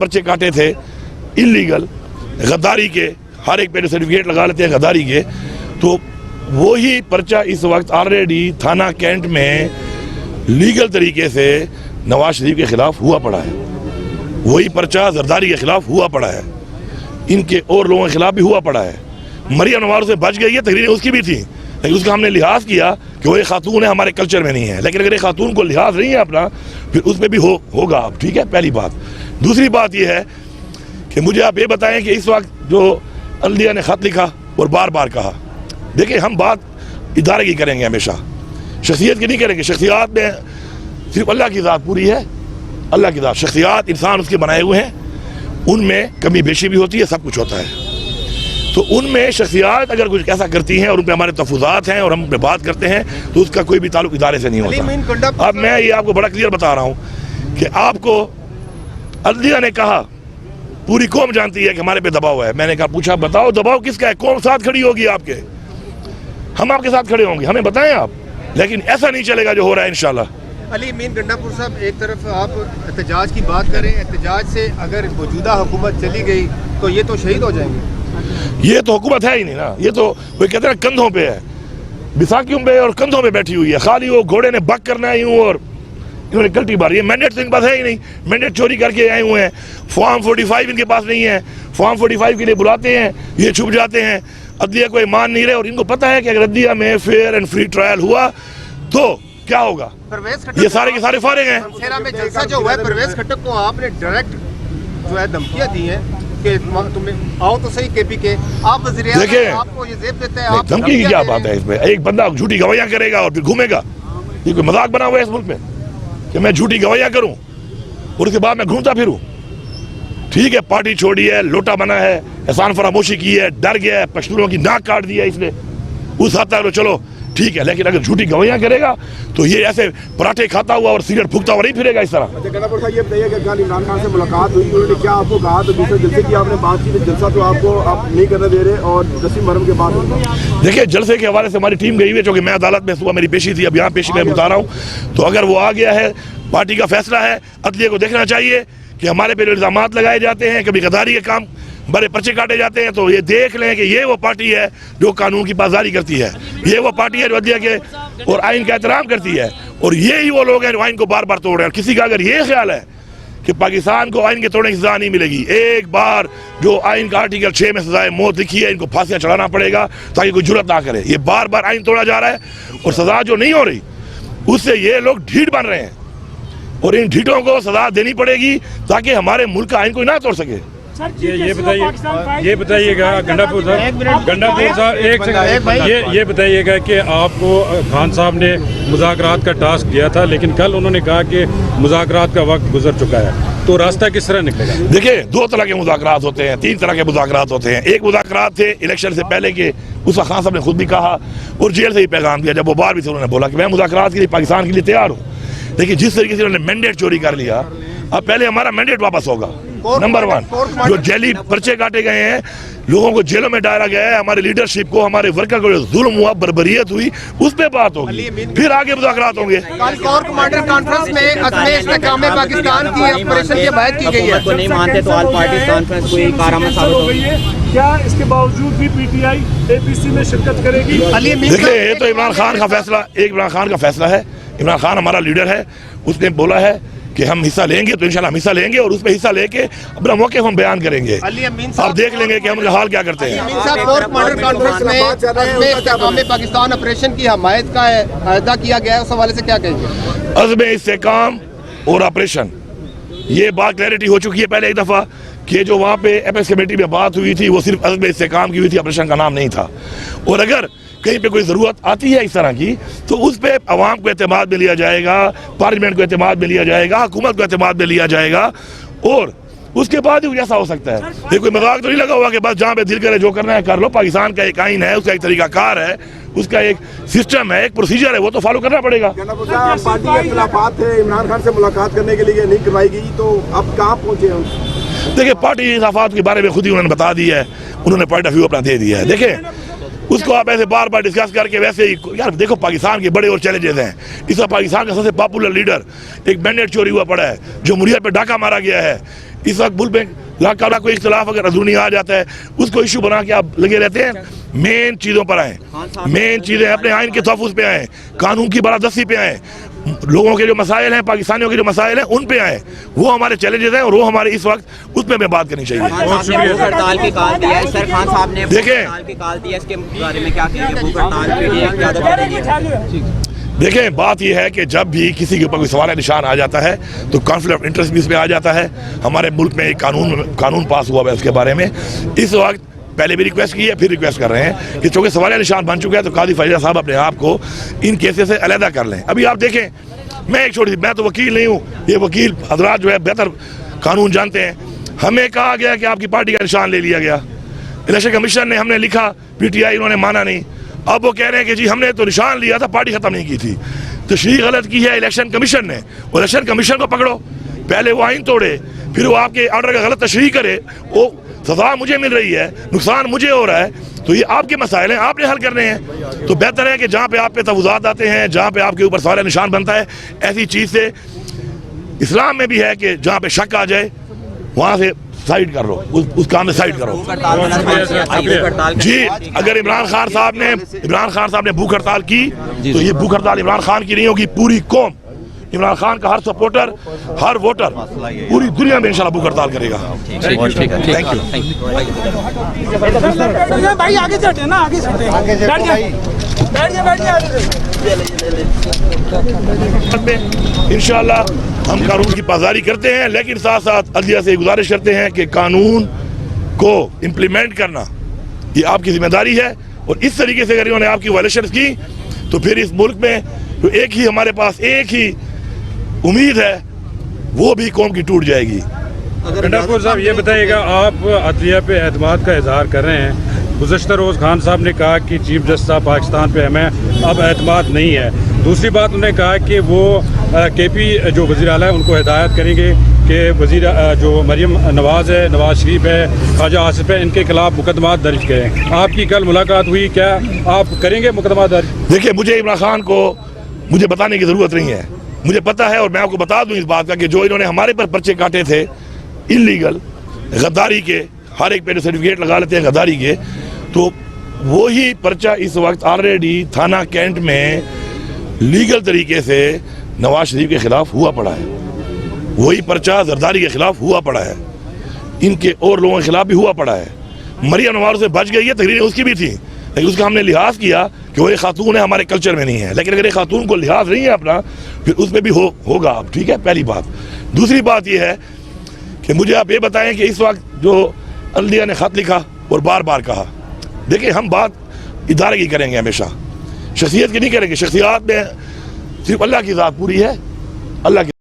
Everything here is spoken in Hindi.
पर्चे काटे थे इलीगल गद्दारी के, हर एक पे सर्टिफिकेट लगा लेते हैं गद्दारी के, तो वही पर्चा इस वक्त ऑलरेडी थाना कैंट में लीगल तरीके से नवाज शरीफ के खिलाफ हुआ पड़ा है। वही पर्चा जरदारी के खिलाफ हुआ पड़ा है, इनके और लोगों के खिलाफ भी हुआ पड़ा है। मरियम नवाज से बच गई है, तकरीरें उसकी भी थी, लेकिन उसका हमने लिहाज किया कि वो एक खातून है, हमारे कल्चर में नहीं है। लेकिन अगर एक खातून को लिहाज नहीं है अपना, फिर उस पर भी होगा अब, ठीक है, पहली बात। दूसरी बात यह है कि मुझे आप ये बताएं कि इस वक्त जो अल्दिया ने ख़त लिखा और बार बार कहा, देखिए हम बात इदारे की करेंगे, हमेशा शख्सियत की नहीं करेंगे। शख्सियात में सिर्फ अल्लाह की ज़ात पूरी है, अल्लाह की ज़ात। शख्सियात इंसान उसके बनाए हुए हैं, उनमें कमी बेशी भी होती है, सब कुछ होता है। तो उनमें शख्सियात अगर कुछ ऐसा करती हैं और उन पर हमारे तफुज़ात हैं और हम उन पर बात करते हैं, तो उसका कोई भी ताल्लुक इदारे से नहीं होता। अब मैं ये आपको बड़ा क्लियर बता रहा हूँ कि आपको अल्दिया ने कहा पूरी कौम जानती है कि हमारे पे दबाव है। मैंने कहा, पूछा बताओ दबाव किसका है, कौन साथ खड़ी होगी आपके? हम आपके साथ खड़े होंगे, हमें बताएं आप। लेकिन ऐसा नहीं चलेगा जो हो रहा है इंशाल्लाह। अली अमीन गंडापुर साहब, एक तरफ आप एहतजाज की बात करें, एहतजाज से अगर मौजूदा हुकूमत चली गई तो ये तो शहीद हो जाएंगे। ये तो हुकूमत है ही नहीं ना, ये तो वो कहते हैं कंधों पे है, बिसाखियों पे और कंधों पे बैठी हुई है। खाली वो घोड़े ने बक करना है यूं और इन्होंने कल्टी मारी है। मैंडेट तो इनके पास है ही नहीं, मैंडेट चोरी करके आए हुए हैं। फॉर्म 45 इनके पास नहीं है, फॉर्म 45 के लिए बुलाते हैं, ये छुप जाते हैं। अदलिया कोई मान नहीं रहे और इनको पता है कि अगर अदलिया में फेयर एंड फ्री ट्रायल हुआ तो क्या होगा। ये सारे के सारे फारिग हैं। में जलसा जो हुआ है, परवेज खट्टक को आपने डायरेक्ट जो है धमकियां दी हैं कि तुम्हें आओ तो सही केपी के, आप देखिए आपको ये जेब देते हैं। धमकी की क्या बात है इसमें? एक बंदा झूठी गवाहियां करेगा और फिर घूमेगा, ये कोई मजाक बना हुआ है इस मुल्क में कि मैं झूठी गवाहियां करूं और उसके बाद मैं घूमता फिरूं? ठीक है, पार्टी छोड़ी है, लोटा बना है, एहसान फरामोशी की है, डर गया है, पश्तूनों की नाक काट दिया इसने, उस हद तक चलो ठीक है। लेकिन अगर झूठी गवाहियां करेगा तो ये ऐसे पराठे खाता हुआ और सिगरेट फूकता हुआ नहीं फिरेगा इस तरह। गंडापुर साहब, ये बताइए कि कल इमरान खान से मुलाकात हुई, उन्होंने क्या आपको कहा? तो दूसरे जलसे की आपने बात की, जलसा तो आपको आप नहीं करने दे रहे और नसीम मरहम के बाद देखिए जलसे के हवाले से हमारी टीम गई हुई है, क्योंकि मैं अदालत में सुबह मेरी पेशी थी, अब यहाँ पेशी में बता रहा हूँ। तो अगर वो आ गया है, पार्टी का फैसला है, अदलिया को देखना चाहिए कि हमारे पे इल्जाम लगाए जाते हैं, कभी गद्दारी के काम बड़े पर्चे काटे जाते हैं, तो ये देख लें कि ये वो पार्टी है जो कानून की पासदारी करती है, ये वो पार्टी है जो अदलिया के और आइन का एहतराम करती है, और ये ही वो लोग हैं जो आइन को बार बार तोड़ रहे हैं। किसी का अगर ये ख्याल है कि पाकिस्तान को आइन के तोड़ने की सजा नहीं मिलेगी, एक बार जो आइन का आर्टिकल 6 में सजाए मौत लिखी है, इनको फांसियां चढ़ाना पड़ेगा ताकि कोई जुर्रत ना करे। ये बार बार आइन तोड़ा जा रहा है और सजा जो नहीं हो रही उससे ये लोग ढीठ बन रहे हैं, और इन ढीठों को सजा देनी पड़ेगी ताकि हमारे मुल्क का आइन कोई ना तोड़ सके। ये बताइएगा गंडापुर साहब एक सेकंड, ये बताइएगा कि आपको खान साहब ने मुज़ाकरात का टास्क दिया था, लेकिन कल उन्होंने कहा कि मुज़ाकरात का वक्त गुजर चुका है, तो रास्ता किस तरह निकलेगा? देखिए, दो तरह के मुज़ाकरात होते हैं, तीन तरह के मुज़ाकरात होते हैं। एक मुज़ाकरात थे इलेक्शन से पहले के, उसका खान साहब ने खुद भी कहा और जेल से ही पैगाम दिया, जब वो बाहर भी थे उन्होंने बोला कि मैं मुज़ाकरात के लिए पाकिस्तान के लिए तैयार हूँ। लेकिन जिस तरीके से उन्होंने मैंडेट चोरी कर लिया, अब पहले हमारा मैंडेट वापस होगा। नंबर 1, जो जेली पर्चे काटे गए हैं, लोगों को जेलों में डाला गया है, हमारे लीडरशिप को, हमारे वर्कर को जुल्म हुआ, बर्बरियत हुई, उस पे बात होगी, फिर आगे मुज़ाकरात होंगे। कोर कमांडर कॉन्फ्रेंस में अज़्म इस्तेहकाम पाकिस्तान की ऑपरेशन की हिमायत की गई है। नहीं मानते तो ऑल पार्टी कॉन्फ्रेंस कोई कारनामा साबित हो गई है क्या? इसके बावजूद भी पीटीआई एपीसी में शिरकत करेगी? देखिए, ये तो इमरान खान का फैसला, एक इमरान खान का फैसला है। इमरान खान हमारा लीडर है, उसने बोला है कि हम हिस्सा लेंगे, तो इंशाल्लाह हम हिस्सा लेंगे और उसमें हिस्सा लेके अपना मौके हम बयान करेंगे। आप देख लेंगे कि हम हाल क्या करते हैं। पाकिस्तान ऑपरेशन की हिमायत का अदा किया गया है, उस हवाले से क्या कहेंगे? अज़्म इस्तेहकाम और ऑपरेशन, ये बात क्लैरिटी हो चुकी है पहले एक दफ़ा कि जो वहाँ पे एपेक्स कमेटी में बात हुई थी वो सिर्फ अज़्म इस्तेहकाम की हुई थी, ऑपरेशन का नाम नहीं था। और अगर कहीं पे कोई ज़रूरत आती है इस तरह की, तो उस पर अवाम को एतमाद में लिया जाएगा, पार्लियामेंट को एतमाद में लिया जाएगा, हुकूमत को एतमाद में लिया जाएगा, और उसके बाद ही ऐसा हो सकता है। ये कोई मजाक तो नहीं लगा हुआ कि बस जहाँ पे दिल करे जो करना है कर लो। पाकिस्तान का एक आइन है, उसका एक तरीकाकार है, उसका एक सिस्टम है, एक प्रोसीजर है, वो तो फॉलो करना पड़ेगा। पार्टी के खिलाफात है, इमरान खान से मुलाकात करने के लिए नहीं करवाई गई, तो अब कहाँ पहुँचे हम? देखिए, पार्टी के खिलाफात के बारे में खुद ही उन्होंने बता दिया है, उन्होंने पॉइंट ऑफ व्यू अपना दे दिया है। देखिए, उसको आप ऐसे बार बार डिस्कस करके वैसे ही, यार देखो पाकिस्तान के बड़े और चैलेंजेस हैं। इस पाकिस्तान का सबसे पॉपुलर लीडर, एक मैंडेट चोरी हुआ पड़ा है, जो मुरिया पे डाका मारा गया है, इस वक्त मुल्क में लाका कोई इख्तलाफ अगर अंदरूनी आ जाता है उसको इशू बना के आप लगे रहते हैं। मेन चीज़ों पर आए, मेन चीज़ें अपने आइन के तहफ़्फ़ुज़ पे आए, कानून की बरादस्ती पे आए, लोगों के जो मसाइल हैं, पाकिस्तानियों के जो मसाइल हैं उन पे आए। वो हमारे चैलेंजेस हैं और वो हमारे इस वक्त उस पर हमें बात करनी चाहिए। भूख हड़ताल की कॉल दिया है सर, खान साहब ने देखें, हड़ताल की कॉल दी है, इसके बारे में क्या कहेंगे? भूख हड़ताल पे ये क़यादत करेगी। देखें, बात यह है कि जब भी किसी के ऊपर कोई सवाल निशान आ जाता है तो कॉन्फ्लिक्ट ऑफ इंटरेस्ट भी इस पर आ जाता है। हमारे मुल्क में एक कानून पास हुआ है उसके बारे में इस वक्त पहले भी रिक्वेस्ट की है, फिर रिक्वेस्ट कर रहे हैं कि चूँकि सवाल निशान बन चुका है तो काजी फरीदा साहब अपने आप को इन केसेस से अलहदा कर लें। अभी आप देखें, मैं एक छोटी, मैं तो वकील नहीं हूँ, ये वकील हजरात जो है बेहतर कानून जानते हैं। हमें कहा गया कि आपकी पार्टी का निशान ले लिया गया, इलेक्शन कमीशन ने, हमने लिखा, PTI इन्होंने माना नहीं। अब वो कह रहे हैं कि जी हमने तो निशान लिया था, पार्टी खत्म नहीं की थी। तशरीह गलत की है इलेक्शन कमीशन ने, और इलेक्शन कमीशन को पकड़ो, पहले वो आइन तोड़े, फिर वो आपके ऑर्डर का गलत तशरीह करे, वो सजा मुझे मिल रही है, नुकसान मुझे हो रहा है, तो ये आपके मसाइल हैं, आपने हल करने हैं। तो बेहतर है कि जहाँ पे आप पे तफुज़ात आते हैं, जहाँ पे आपके ऊपर सवाल निशान बनता है, ऐसी चीज़ से इस्लाम में भी है कि जहाँ पे शक आ जाए वहाँ से साइड कर लो, उस काम में साइड करो। जी, अगर इमरान खान साहब ने भूख हड़ताल की तो ये भूख हड़ताल इमरान खान की नहीं होगी, पूरी कौम, इमरान खान का हर सपोर्टर, हर वोटर पूरी दुनिया में इंशाल्लाह भूख हड़ताल करेगा। थैंक यू भाई, आगे चलते ना, आगे चलते, बैठ जाइए। इंशाल्लाह हम कानून की पासदारी करते हैं, लेकिन साथ साथ अदलिया से गुजारिश करते हैं कि कानून को इम्प्लीमेंट करना ये आपकी जिम्मेदारी है। और इस तरीके से अगर इन्होंने आपकी वायलेशन की तो फिर इस मुल्क में तो एक ही हमारे पास एक ही उम्मीद है, वो भी कौम की टूट जाएगी। गंडापुर साहब, ये बताइएगा, आप अदलिया पे एतमाद का इजहार कर रहे हैं। गुज़श्ता रोज़ खान साहब ने कहा कि चीफ जस्टिस साहब पाकिस्तान पे हमें अब एतमाद नहीं है। दूसरी बात उन्होंने कहा कि वो KP जो वज़ीर आला है उनको हिदायत करेंगे कि वज़ीर जो मरीम नवाज़ है, नवाज शरीफ है, ख्वाजा आसिफ है, इनके खिलाफ मुकदमा दर्ज करें। आपकी कल मुलाकात हुई, क्या आप करेंगे मुकदमा दर्ज? देखिए, मुझे इमरान खान को मुझे बताने की ज़रूरत नहीं है, मुझे पता है। और मैं आपको बता दूं इस बात का कि जो इन्होंने हमारे पर पर्चे काटे थे इलीगल गद्दारी के, हर एक पे सर्टिफिकेट लगा लेते हैं गद्दारी के, तो वही पर्चा इस वक्त ऑलरेडी थाना कैंट में लीगल तरीके से नवाज शरीफ के खिलाफ हुआ पड़ा है। वही पर्चा जरदारी के खिलाफ हुआ पड़ा है, इनके और लोगों के खिलाफ भी हुआ पड़ा है। मरियम नवाज से बच गई है, तकरीरें उसकी भी थी, लेकिन उसका हमने लिहाज किया कि वो एक खातून है, हमारे कल्चर में नहीं है। लेकिन अगर एक खातून को लिहाज नहीं है अपना, फिर उसमें भी होगा अब, ठीक है, पहली बात। दूसरी बात यह है कि मुझे आप ये बताएं कि इस वक्त जो अदलिया ने ख़त लिखा और बार बार कहा, देखिए हम बात इदारे की करेंगे, हमेशा शख्सियत की नहीं करेंगे। शख्सियत में सिर्फ अल्लाह की ज़ात पूरी है, अल्लाह की